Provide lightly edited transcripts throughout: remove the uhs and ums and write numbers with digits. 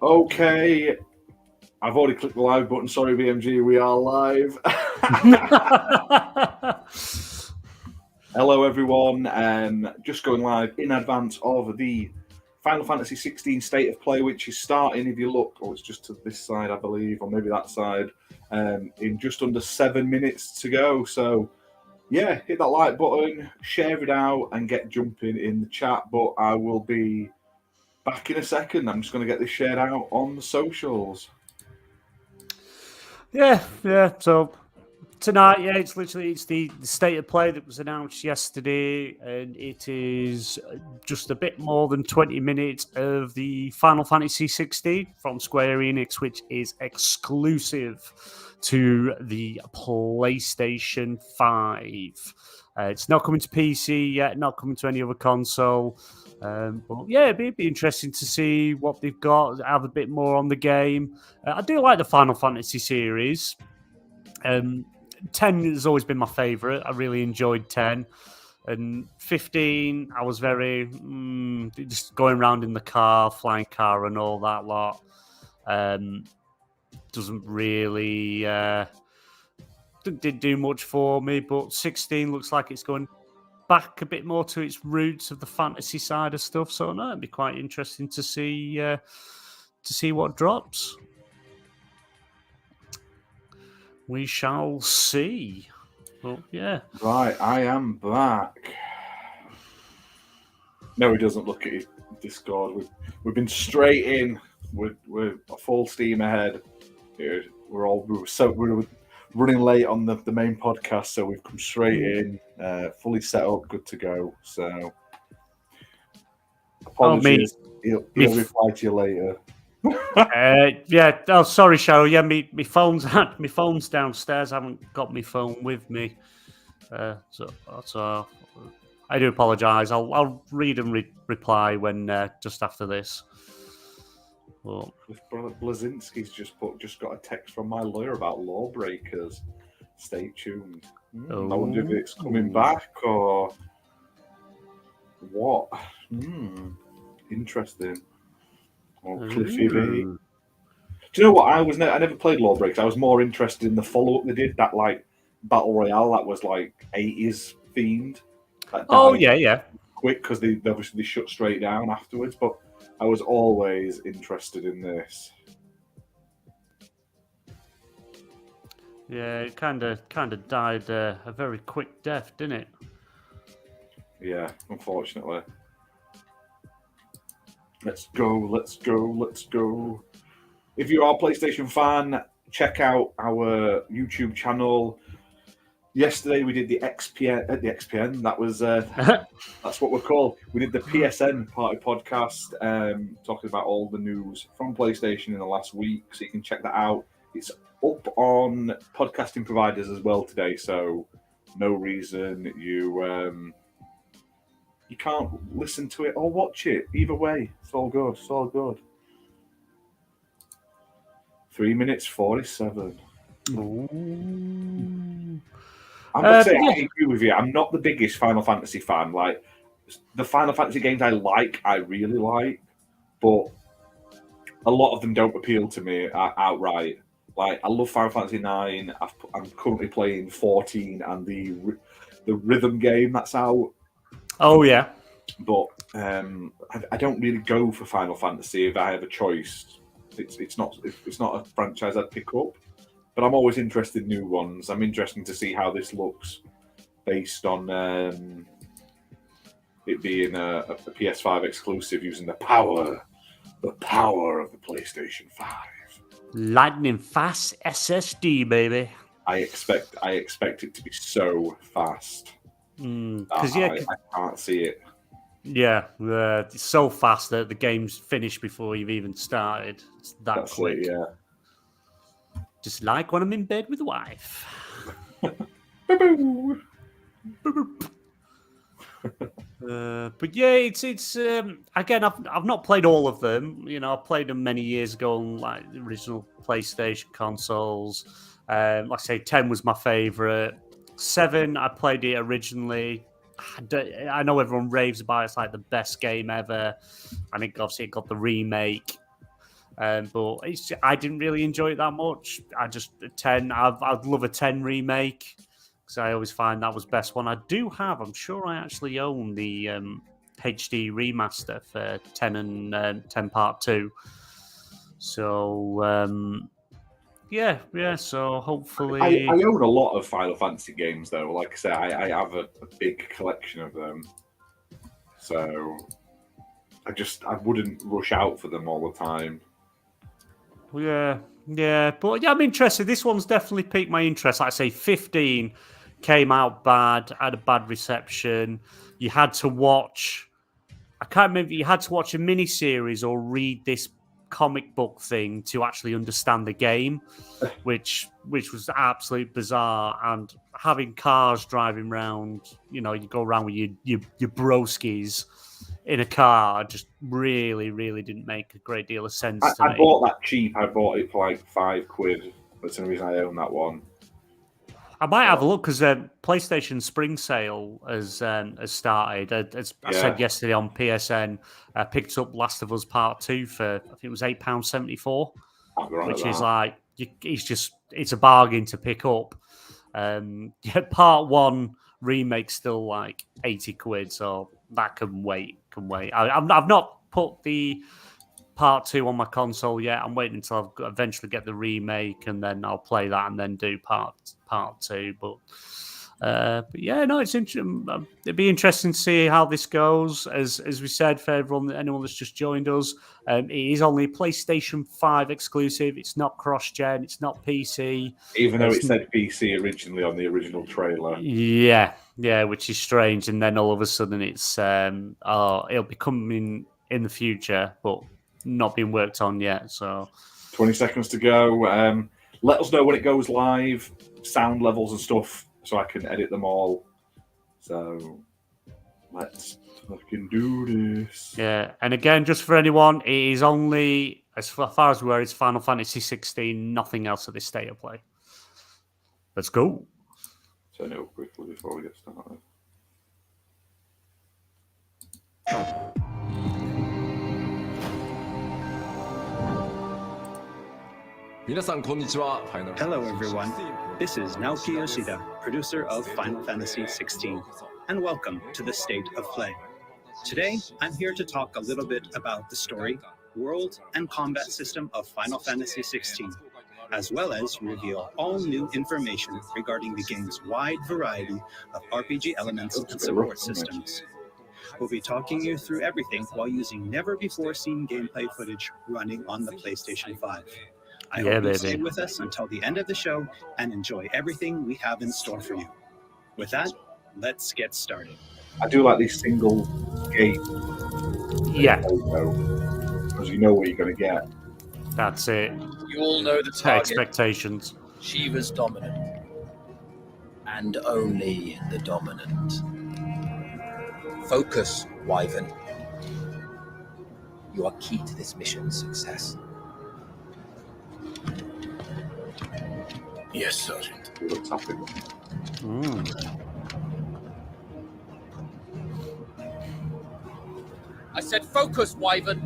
Okay, I've already clicked the live button. Sorry, BMG, we are live. Hello, everyone. Just going live in advance of the Final Fantasy XVI State of Play, which is starting. If you look, it's just to this side, I believe, or maybe that side. In just under 7 minutes to go. So, yeah, hit that like button, share it out, and get jumping in the chat. But I will be back in a second. I'm just going to get this shared out on the socials. Yeah. So tonight, it's the state of play that was announced yesterday, and it is just a bit more than 20 minutes of the Final Fantasy 16 from Square Enix, which is exclusive to the PlayStation 5. It's not coming to PC yet, not coming to any other console. But yeah, it'd be interesting to see what they've got, have a bit more on the game. I do like the Final Fantasy series. 10 has always been my favourite. I really enjoyed 10. And 15, I was very just going around in the car, flying car, and all that lot. Doesn't really didn't do much for me. But 16 looks like it's going back a bit more to its roots of the fantasy side of stuff. So no, it'd be quite interesting to see what drops. We shall see. Well, yeah. Right, I am back. No, he doesn't look at his Discord. We've been straight in. We're full steam ahead. We're running late on the main podcast, so we've come straight in, fully set up, good to go. So apologies. He'll reply to you later. Yeah. Oh, sorry, Cheryl. Yeah, my phone's downstairs. I haven't got my phone with me. So I do apologise. I'll read and reply when just after this. Well, Blazinski's just got a text from my lawyer about lawbreakers. Stay tuned. I wonder if it's coming back or what. Interesting. Or Cliffy V. Do you know what? I never played Lawbreakers. I was more interested in the follow up they did, that like battle royale that was like 80s themed. Yeah. Quick because they obviously shut straight down afterwards. But I was always interested in this. Yeah, it kind of died a very quick death, didn't it? Yeah, unfortunately. Let's go. If you are a PlayStation fan, check out our YouTube channel. Yesterday we did the XPN. That was that's what we're called. We did the PSN Party Podcast, talking about all the news from PlayStation in the last week. So you can check that out. It's up on podcasting providers as well today. So no reason you can't listen to it or watch it. Either way, it's all good. 3 minutes 47. I'm gonna say I agree with you. I'm not the biggest Final Fantasy fan. Like the Final Fantasy games I really like, but a lot of them don't appeal to me outright. Like I love Final Fantasy 9. I'm currently playing 14 and the rhythm game that's out. Oh yeah, but I don't really go for Final Fantasy if I have a choice. It's not a franchise I'd pick up. But I'm always interested in new ones. I'm interested to see how this looks based on it being a PS5 exclusive using the power of the PlayStation 5. Lightning fast SSD, baby. I expect it to be so fast. Because I can't see it. Yeah, it's so fast that the game's finished before you've even started. It's that's quick. Yeah. Just like when I'm in bed with the wife. But yeah, it's again. I've not played all of them. You know, I played them many years ago on like the original PlayStation consoles. Like I say, 10 was my favorite. 7, I played it originally. I know everyone raves about it. It's like the best game ever. I think obviously it got the remake. But I didn't really enjoy it that much. I just a 10. I'd love a 10 remake because I always find that was best one. I do have. I'm sure I actually own the HD remaster for 10 and 10 Part 2. So yeah. So hopefully, I own a lot of Final Fantasy games though. Like I say, I have a big collection of them. So I wouldn't rush out for them all the time. yeah. But yeah, I'm interested. This one's definitely piqued my interest. Like I say, 15 came out bad, had a bad reception. You had to watch. I can't remember. You had to watch a mini series or read this comic book thing to actually understand the game, which was absolutely bizarre. And having cars driving around, you go around with your broskies in a car, just really didn't make a great deal of sense to me. I bought that cheap. I bought it for like £5. That's the reason I own that one. I might have a look because PlayStation Spring Sale has started. As I said yesterday on PSN, I picked up Last of Us Part 2 for, I think it was £8.74, which is like, it's a bargain to pick up. Part 1 remake's still like £80, so that can wait. I've not put the Part 2 on my console yet. I'm waiting until I eventually get the remake, and then I'll play that and then do part 2. But yeah, no, it's interesting. It'd be interesting to see how this goes. As we said, for anyone that's just joined us, it is only a PlayStation 5 exclusive. It's not cross-gen. It's not PC. Even though it said PC originally on the original trailer. Yeah, which is strange. And then all of a sudden, it's it'll be coming in the future, but not being worked on yet. So 20 seconds to go. Let us know when it goes live, sound levels and stuff, so I can edit them all. So let's fucking do this. Yeah, and again, just for anyone, it is only, as far as we're aware, it's Final Fantasy 16, nothing else at this state of play. Let's go. Turn it up quickly before we get started. Hello everyone, this is Naoki Yoshida, producer of Final Fantasy XVI, and welcome to the State of Play. Today, I'm here to talk a little bit about the story, world, and combat system of Final Fantasy XVI, as well as reveal all new information regarding the game's wide variety of RPG elements and support systems. We'll be talking you through everything while using never-before-seen gameplay footage running on the PlayStation 5. I hope you stay with us until the end of the show and enjoy everything we have in store for you. With that, let's get started. I do like these single gate. Yeah. Because you know what you're going to get. That's it. You all know the target. Expectations. Shiva's dominant. And only the dominant. Focus, Wyvern. You are key to this mission's success. Yes, Sergeant. He looks happy. I said focus, Wyvern.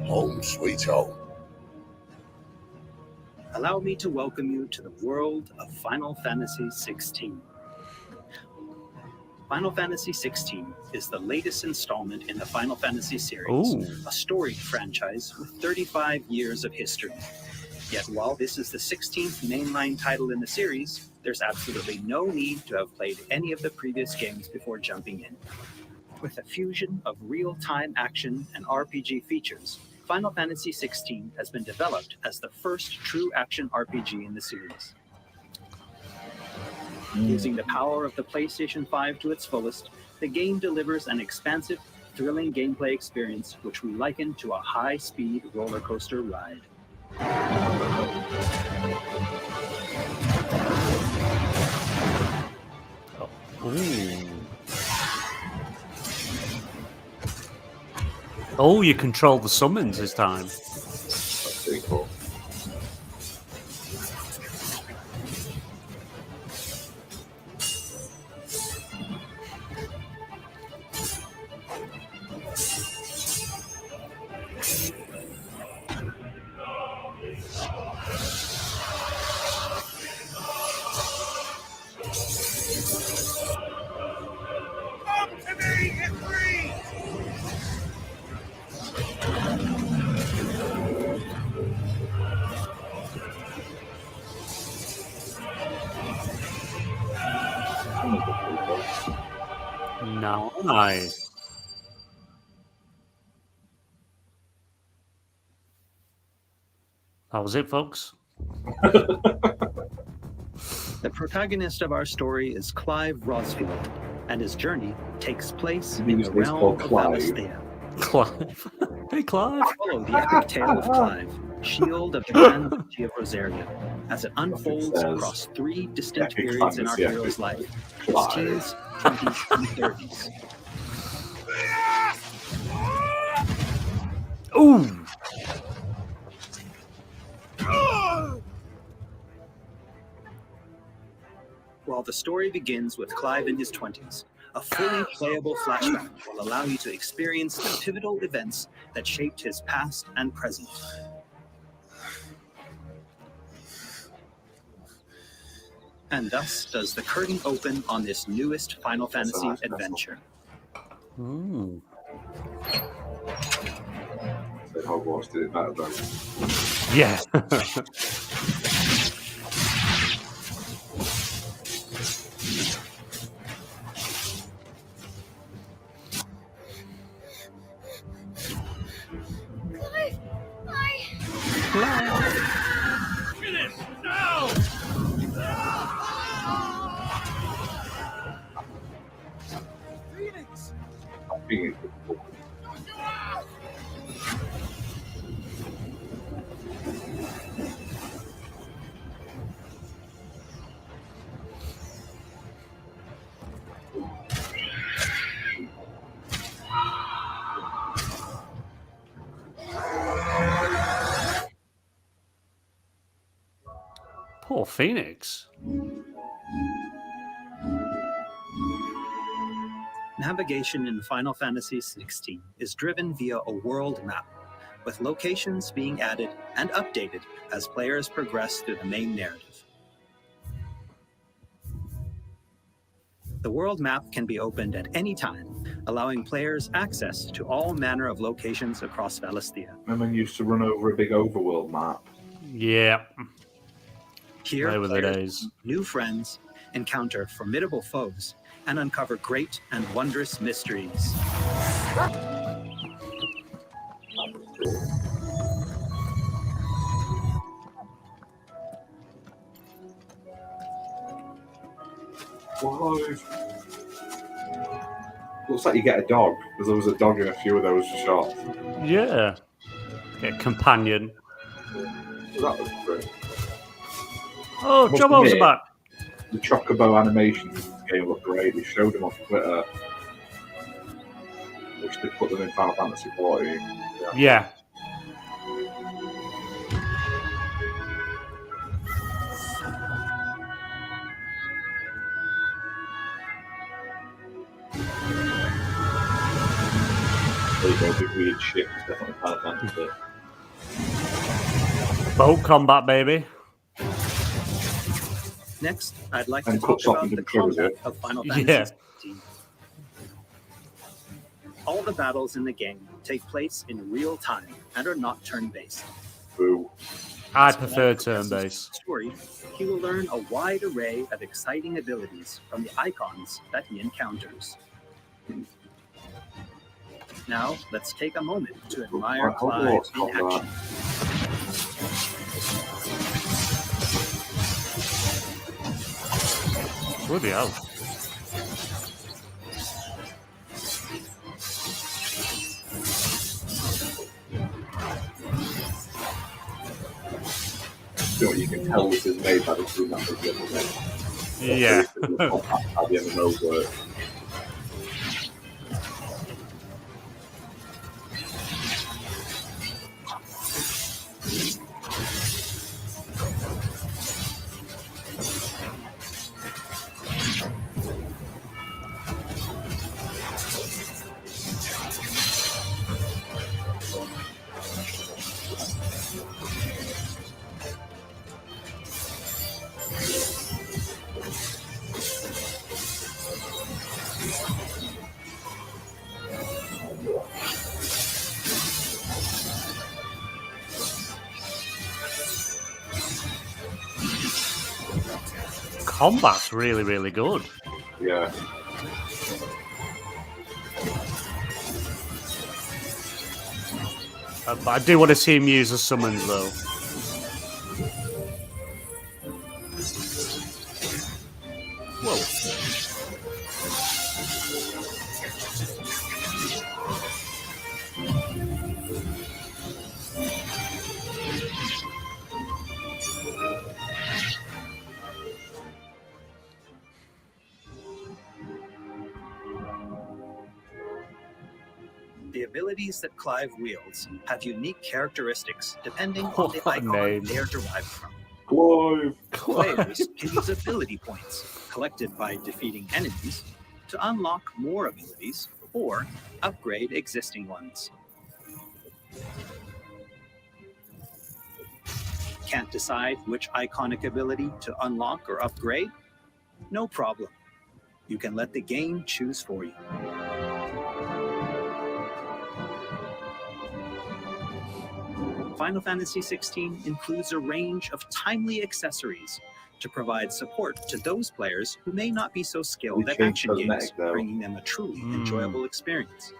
Home sweet home. Allow me to welcome you to the world of Final Fantasy XVI. Final Fantasy XVI is the latest installment in the Final Fantasy series, a storied franchise with 35 years of history. Yet while this is the 16th mainline title in the series, there's absolutely no need to have played any of the previous games before jumping in. With a fusion of real-time action and RPG features, Final Fantasy XVI has been developed as the first true action RPG in the series. Using the power of the PlayStation 5 to its fullest, the game delivers an expansive, thrilling gameplay experience which we liken to a high-speed roller coaster ride. Oh, you control the summons this time. That's pretty cool. Nice. That was it, folks. The protagonist of our story is Clive Rosfield, and his journey takes place in the realm called of Clive. Valisthea. Clive. Hey, Clive. Follow the epic tale of Clive, Shield of the Grand Duchy of Rosaria, as it unfolds across 3 distinct Epic periods in our fantasy hero's epic. life: his Clive. teens, 20s, and 30s. Ooh. While the story begins with Clive in his 20s, a fully playable flashback will allow you to experience the pivotal events that shaped his past and present. And thus does the curtain open on this newest Final Fantasy adventure. Ooh. Hogwarts did it better though. Yeah. Being Poor Phoenix. Navigation in Final Fantasy XVI is driven via a world map, with locations being added and updated as players progress through the main narrative. The world map can be opened at any time, allowing players access to all manner of locations across Valisthea. Remember, you used to run over a big overworld map. Yeah. Here, Play with the players days. meet new friends, encounter formidable foes, and uncover great and wondrous mysteries. Clive. Looks like you get a dog, because there was a dog in a few of those shots. Yeah. Get a companion. So that was great. Oh, Must Jobbo's admit, back. The Chocobo animations in this game look great. They showed them on Twitter. Wish they put them in Final Fantasy 14. Yeah. There you go, big weird shit. It's definitely Final Fantasy. Boat combat, baby. Next, I'd like And to talk cuts off about into the the covers, combat yeah. of Final Fantasy Yeah. XVI. All the battles in the game take place in real time and are not turn-based. Boo. I As prefer Clive progresses through turn-based. the story, he will learn a wide array of exciting abilities from the icons that he encounters. Now, let's take a moment to admire Clive in action. Bloody hell. You know, you can tell this is made by the crew members the other day. Yeah. How the MMOs work. Combat's really, really good. Yeah. But I do want to see him use a summon, though. Whoa. The abilities that Clive wields have unique characteristics depending on What the a icon name. they are derived from. Clive. Players can use ability points collected by defeating enemies to unlock more abilities or upgrade existing ones. Can't decide which iconic ability to unlock or upgrade? No problem. You can let the game choose for you. Final Fantasy XVI includes a range of timely accessories to provide support to those players who may not be so skilled at action games, bringing them a truly enjoyable experience.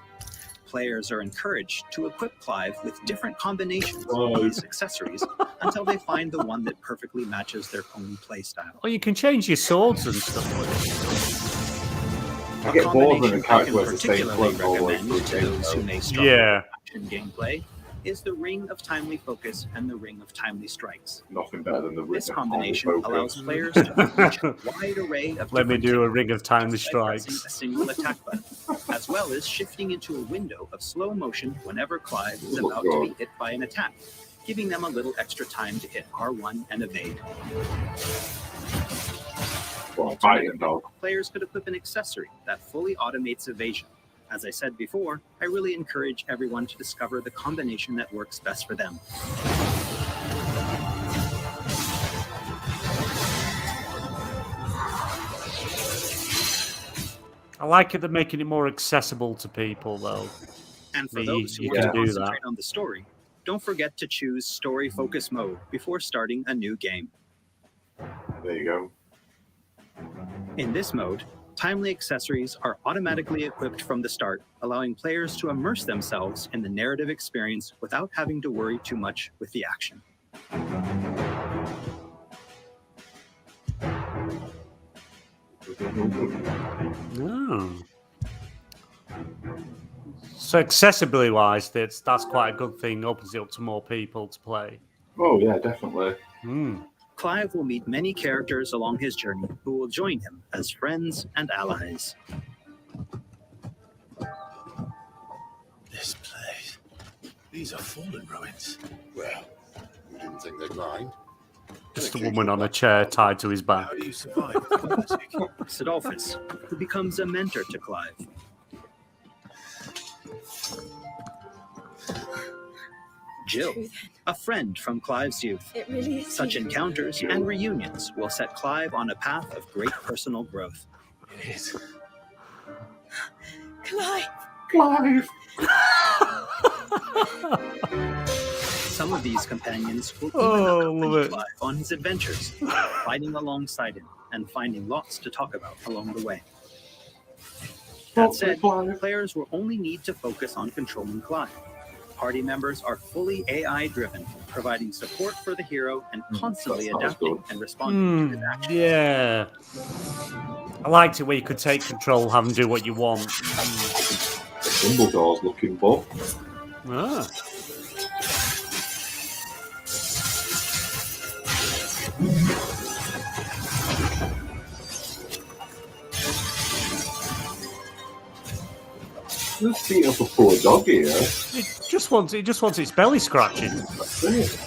Players are encouraged to equip Clive with different combinations of these accessories until they find the one that perfectly matches their own playstyle. Well, you can change your swords and stuff with it. I get bored when the I character can wears the same particularly clothes all the way recommend through to the those who game. may struggle Yeah. with action gameplay is the Ring of Timely Focus and the Ring of Timely Strikes. Nothing better than the This Ring of combination Timely allows Focus. players to reach a wide array of Let me different do a techniques Ring of Timely by pressing Strikes. a single attack button, as well as shifting into a window of slow motion whenever Clive is Oh, about to God. be hit by an attack, giving them a little extra time to hit R1 and evade. Well, fighting dog. Players could equip an accessory that fully automates evasion. As I said before, I really encourage everyone to discover the combination that works best for them. I like it they're making it more accessible to people, though. And for You- those who you want to can do concentrate that. on the story, don't forget to choose Story Focus Mode before starting a new game. There you go. In this mode, timely accessories are automatically equipped from the start, allowing players to immerse themselves in the narrative experience without having to worry too much with the action. Oh. So accessibility wise, that's quite a good thing. Opens it up to more people to play. Oh yeah, definitely. Clive will meet many characters along his journey who will join him as friends and allies. This place. These are fallen ruins. Well, you didn't think they'd mind. Just a woman on a chair tied to his back. How do you survive with lunatic? Sidolphus, who becomes a mentor to Clive. Jill, a friend from Clive's youth. It really is. Such encounters and reunions will set Clive on a path of great personal growth. It is. Clive. Clive. Some of these companions will even Oh, love accompany it. Clive on his adventures, fighting alongside him and finding lots to talk about along the way. That said, players will only need to focus on controlling Clive. Party members are fully AI-driven, providing support for the hero and constantly that sounds adapting good. and responding to his actions. Yeah. I liked it where you could take control, have them do what you want. Dumbledore's looking buff. Ah. Just beat up a poor dog here. It just wants its belly scratching. That's it.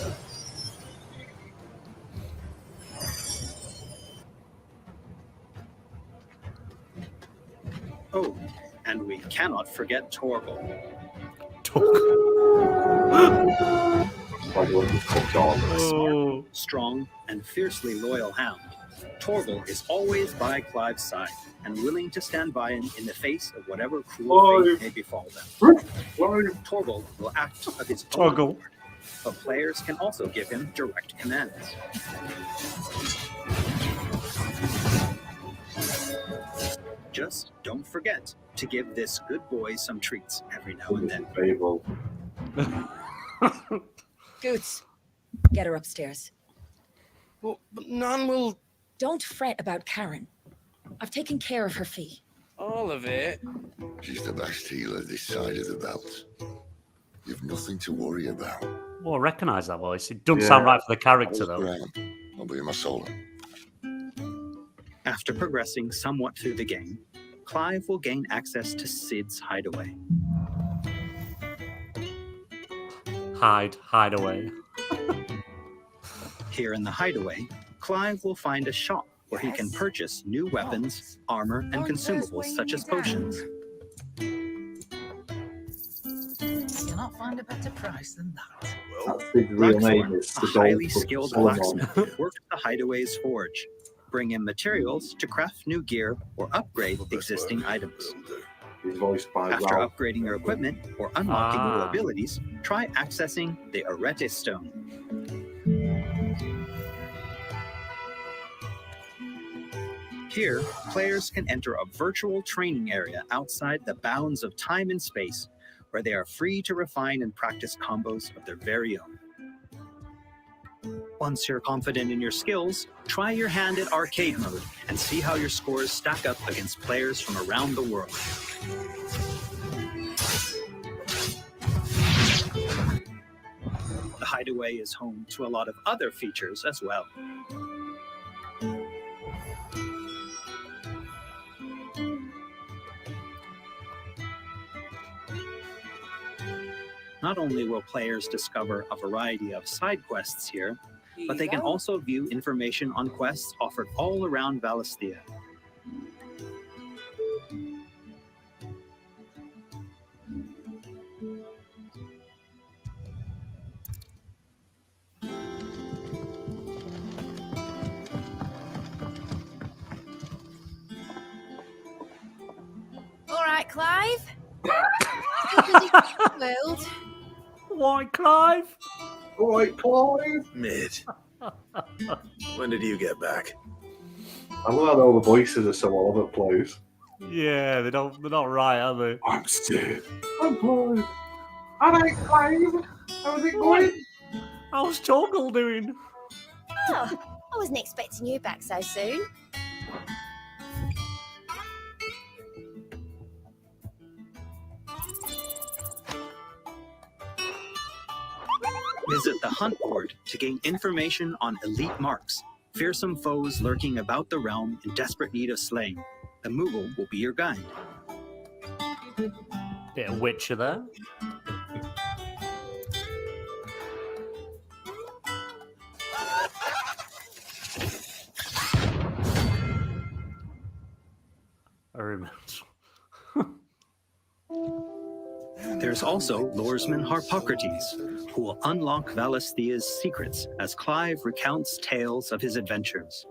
Oh, and we cannot forget Torgal. Like one just popped on. Oh. Strong and fiercely loyal hound, Torgal is always by Clive's side and willing to stand by him in the face of whatever cruel fate may befall them. Torgal will act of his own Torgal. accord, but players can also give him direct commands. Just don't forget to give this good boy some treats every now and then. Fable. Goots, get her upstairs. But Nan will... Don't fret about Karen. I've taken care of her fee. All of it? She's the best healer this side of the belt. You've nothing to worry about. Well, I recognise that voice. It doesn't sound right for the character, Look though. around. I'll be in my soul. After progressing somewhat through the game, Clive will gain access to Sid's hideaway. Hide away. Here in the hideaway, Clive will find a shop where he can purchase new weapons, armor, and consumables such as potions. You'll not find a better price than that. That's his real name. Blackthorn, Is a the highly Gold skilled Solomon. blacksmith, works the hideaway's forge, bring in materials to craft new gear or upgrade existing items. He's voiced by After Ralph. upgrading your equipment or unlocking new Ah. abilities, try accessing the Arete Stone. Here, players can enter a virtual training area outside the bounds of time and space, where they are free to refine and practice combos of their very own. Once you're confident in your skills, try your hand at arcade mode and see how your scores stack up against players from around the world. The hideaway is home to a lot of other features as well. Not only will players discover a variety of side quests here, but they can also view information on quests offered all around Valisthea. All right, Clive. Still busy with the world. Why, Clive? All right, Clive. Mid. When did you get back? I love how all the voices are so all over the place. Yeah, they're not right, are they? I'm Sid. I'm Clive. All right, Clive. How's it going? How's Torgal doing? Oh, I wasn't expecting you back so soon. Visit the hunt board to gain information on elite marks, fearsome foes lurking about the realm in desperate need of slaying. The Moogle will be your guide. Bit of Witcher there. I remember. There's also Loresman Harpocrates, who will unlock Valisthea's secrets as Clive recounts tales of his adventures.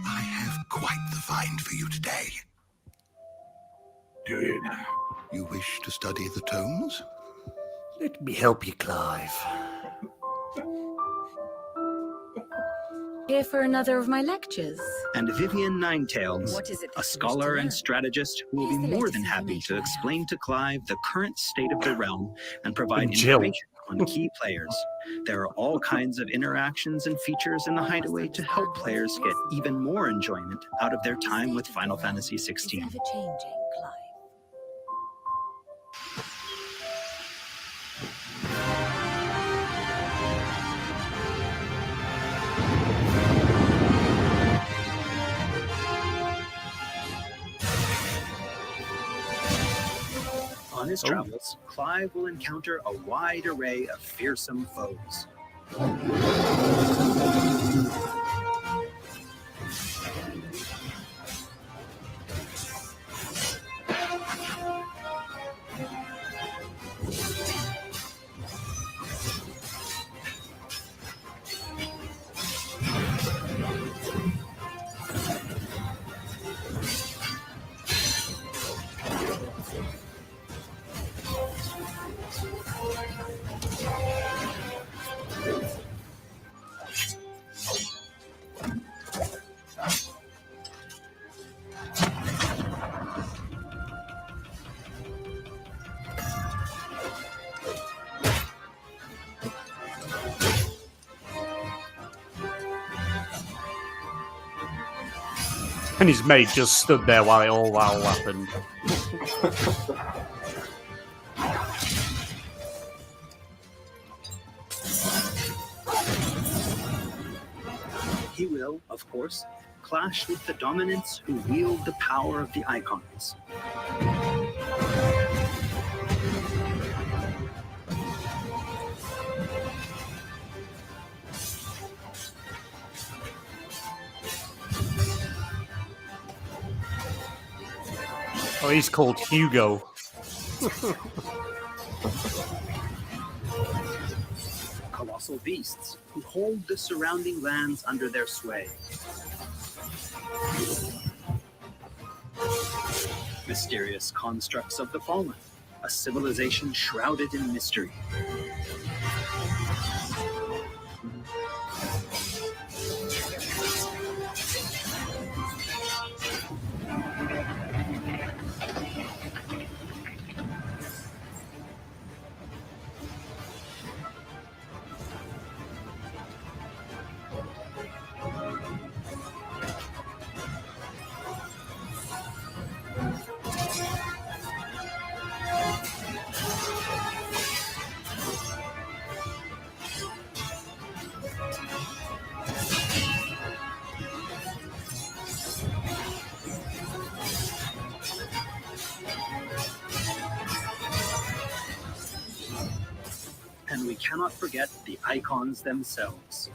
I have quite the find for you today. Do it. You wish to study the tomes? Let me help you, Clive. Here for another of my lectures. And Vivian Ninetails, What is it that a you wish scholar to and learn? strategist who will be Here's the more latest than happy information to I have. explain to Clive the current state of the realm and provide And Jill. information on key players. There are all kinds of interactions and features in the hideaway to help players get even more enjoyment out of their time with Final Fantasy It's XVI. ever changing, Clive. On his travels, Clive will encounter a wide array of fearsome foes. And his mate just stood there while all that happened. He will, of course, clash with the dominants who wield the power of the icons. Oh, he's called Hugo. Colossal beasts who hold the surrounding lands under their sway. Mysterious constructs of the fallen, a civilization shrouded in mystery. And we cannot forget the icons themselves.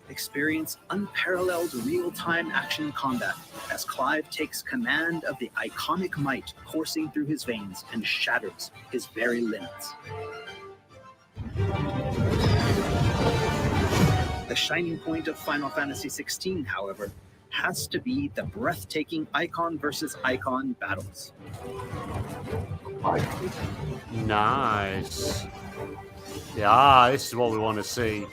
Experience unparalleled real-time action combat as Clive takes command of the iconic might coursing through his veins and shatters his very limits. The shining point of Final Fantasy XVI, however, has to be the breathtaking icon versus icon battles. Nice. Yeah, this is what we want to see.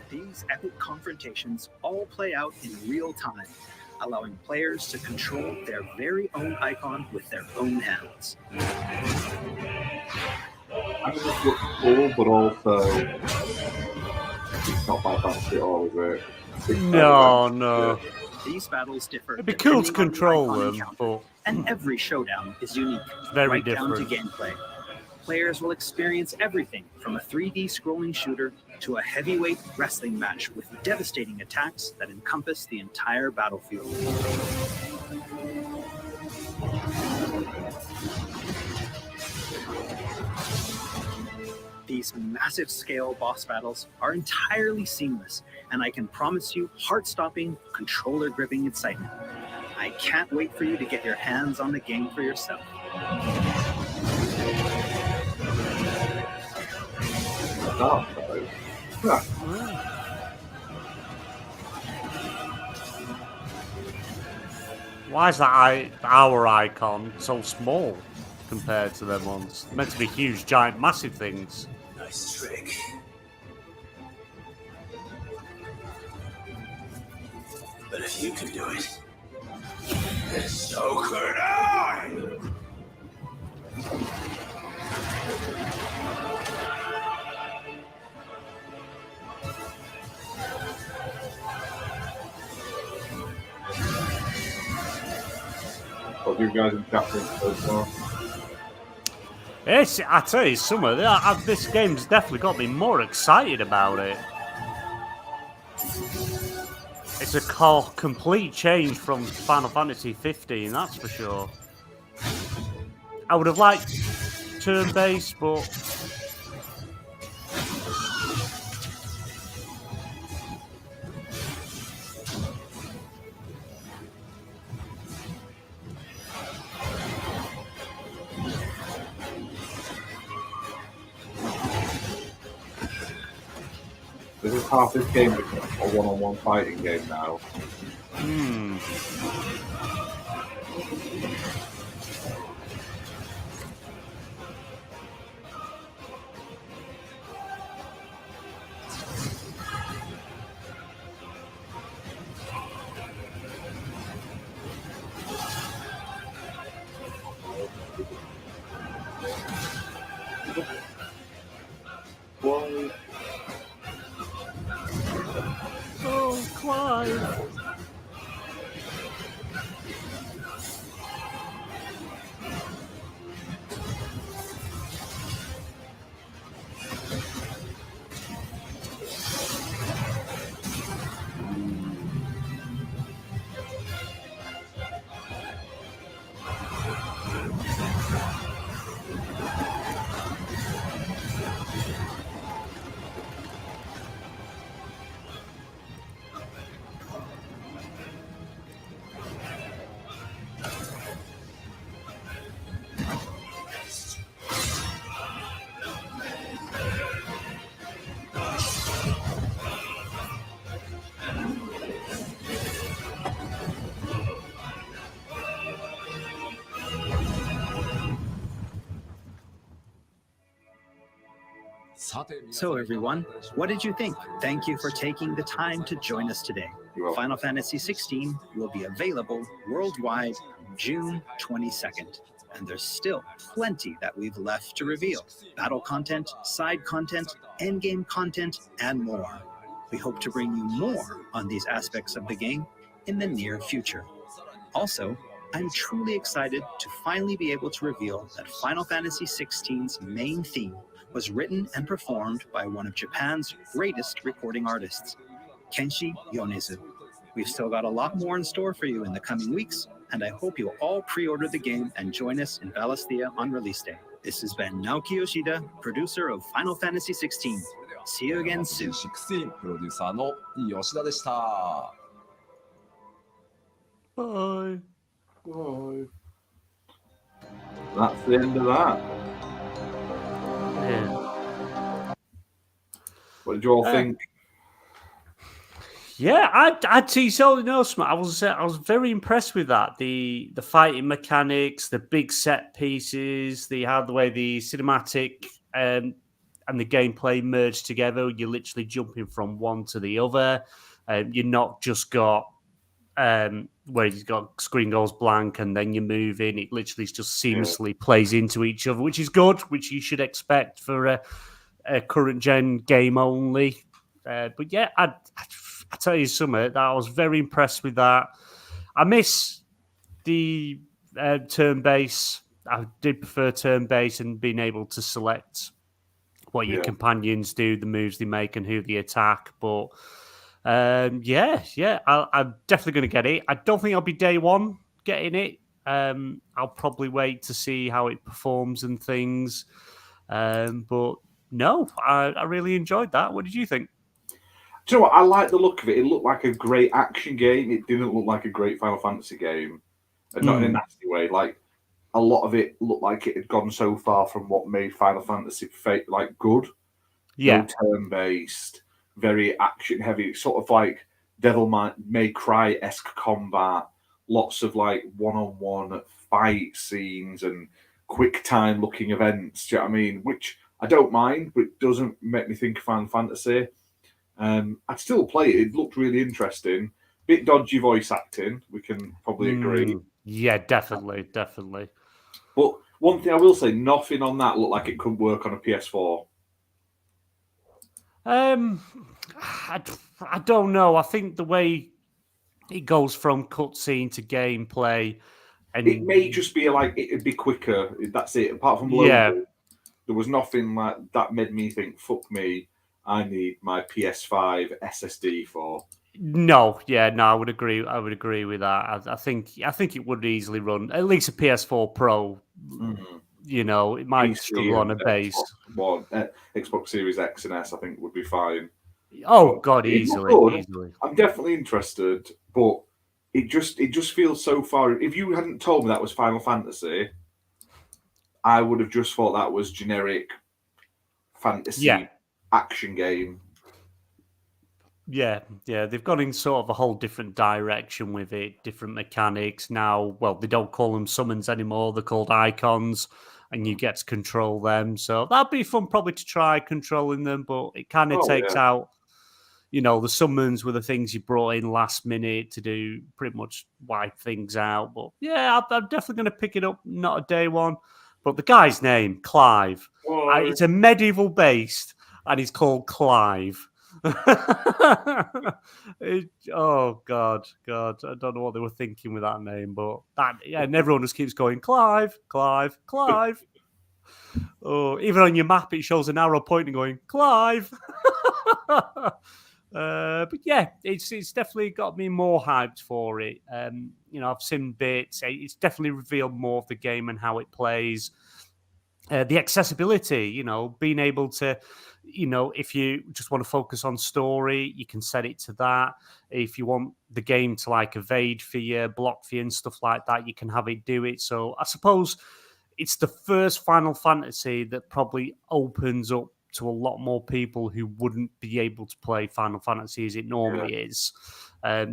These epic confrontations all play out in real time, allowing players to control their very own icon with their own hands. I mean, this looks cool, but also it's not Final Fantasy at all, is it? No. These battles differ. It'd be cool to depending on the control icon them, encounter, but and every showdown is unique, very right different. down to gameplay. Players will experience everything from a 3D scrolling shooter to a heavyweight wrestling match with devastating attacks that encompass the entire battlefield. These massive scale boss battles are entirely seamless, and I can promise you heart-stopping, controller-gripping excitement. I can't wait for you to get your hands on the game for yourself. Oh, yeah. Why is that our icon so small compared to them ones? Meant to be huge, giant, massive things. Nice trick. But if you can do it, then so could I! What do you guys in chat think so far? It's, I tell you, Summer, this game's definitely got me more excited about it. It's a complete change from Final Fantasy 15, that's for sure. I would have liked turn-based, but This is half this game become a one-on-one fighting game now. So everyone, what did you think? Thank you for taking the time to join us today. Final Fantasy XVI will be available worldwide June 22nd. And there's still plenty that we've left to reveal. Battle content, side content, endgame content, and more. We hope to bring you more on these aspects of the game in the near future. Also, I'm truly excited to finally be able to reveal that Final Fantasy XVI's main theme was written and performed by one of Japan's greatest recording artists, Kenshi Yonezu. We've still got a lot more in store for you in the coming weeks, and I hope you'll all pre-order the game and join us in Valisthea on release day. This has been Naoki Yoshida, producer of Final Fantasy XVI. See you again soon. 16プロデューサーの吉田でした。Bye. Bye. That's the end of that. Yeah. What did you all think? Yeah, I'd see so no, I was very impressed with that. The fighting mechanics, the big set pieces, the way the cinematic and the gameplay merged together. You're literally jumping from one to the other. You're not just got where you've got screen goes blank and then you're moving. It literally just seamlessly plays into each other, which is good, which you should expect for a current gen game only. But yeah, I tell you something, I was very impressed with that. I miss the turn-based. I did prefer turn-based and being able to select what your companions do, the moves they make, and who they attack. But I'm definitely going to get it. I don't think I'll be day one getting it. I'll probably wait to see how it performs and things. But no, I really enjoyed that. What did you think? Do you know what? I like the look of it. It looked like a great action game. It didn't look like a great Final Fantasy game. And not in a nasty way. Like, a lot of it looked like it had gone so far from what made Final Fantasy good. Yeah. No turn-based, very action-heavy, sort of like Devil May Cry-esque combat. Lots of, like, one-on-one fight scenes and quick-time-looking events. Do you know what I mean? Which I don't mind, but it doesn't make me think of Final Fantasy. I'd still play it. It looked really interesting. Bit dodgy voice acting. We can probably agree. Yeah, definitely. But one thing I will say, nothing on that looked like it could work on a PS4. I don't know. I think the way it goes from cutscene to gameplay, and it may just be like it'd be quicker. That's it. Apart from loading, there was nothing like that made me think, "Fuck me, I need my PS5 SSD for." No, I would agree. I would agree with that. I think it would easily run at least a PS4 Pro. Mm-hmm. You know, it might struggle on a base. Xbox Series X and S, I think, would be fine. Oh God, easily. I'm definitely interested, but it just feels so far. If you hadn't told me that was Final Fantasy, I would have just thought that was generic fantasy action game. Yeah, they've gone in sort of a whole different direction with it, different mechanics now. Well, they don't call them summons anymore; they're called icons, and you get to control them. So that'd be fun, probably to try controlling them. But it kind of takes out, the summons were the things you brought in last minute to do pretty much wipe things out. But yeah, I'm definitely going to pick it up. Not a day one, but the guy's name, Clive. It's a medieval based, and he's called Clive. Oh God, I don't know what they were thinking with that name, but and everyone just keeps going Clive. Oh, even on your map it shows an arrow pointing, going Clive. But yeah, it's definitely got me more hyped for it. I've seen bits. It's definitely revealed more of the game and how it plays. The accessibility, being able to, if you just want to focus on story, you can set it to that. If you want the game to like evade for you, block for you and stuff like that, you can have it do it. So I suppose it's the first Final Fantasy that probably opens up to a lot more people who wouldn't be able to play Final Fantasy as it normally is.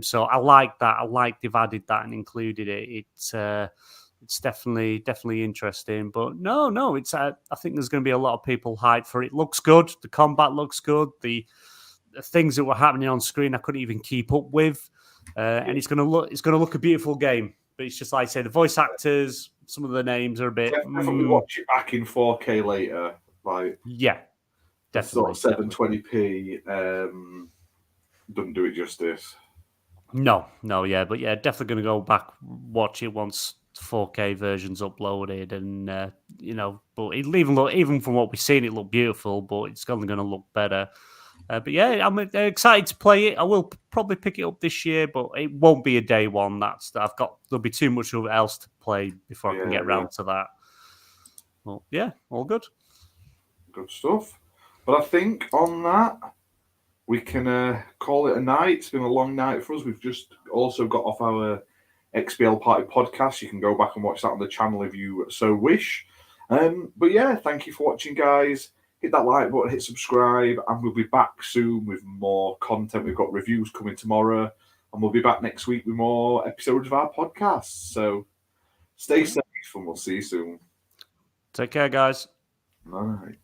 So I like that. I like they've added that and included it. it's definitely interesting. But no, it's I think there's going to be a lot of people hyped for it. It looks good. The combat looks good. The things that were happening on screen I couldn't even keep up with, and it's going to look a beautiful game. But it's just like I say, the voice actors, some of the names are a bit. Definitely watch it back in 4K later. Like yeah, definitely. Sort of 720p doesn't do it justice. No, yeah, but yeah, definitely going to go back watch it once 4K version's uploaded, and but it'll even from what we've seen, it looked beautiful, but it's only going to look better. But yeah, I'm excited to play it. I will probably pick it up this year, but it won't be a day one. There'll be too much else to play before I can get around to that. Well, yeah, all good. Good stuff. But I think on that, we can call it a night. It's been a long night for us. We've just also got off our XBL Party podcast. You can go back and watch that on the channel if you so wish. But yeah, thank you for watching, guys. Hit that like button, hit subscribe, and we'll be back soon with more content. We've got reviews coming tomorrow, and we'll be back next week with more episodes of our podcast. So stay safe, and we'll see you soon. Take care, guys. All right.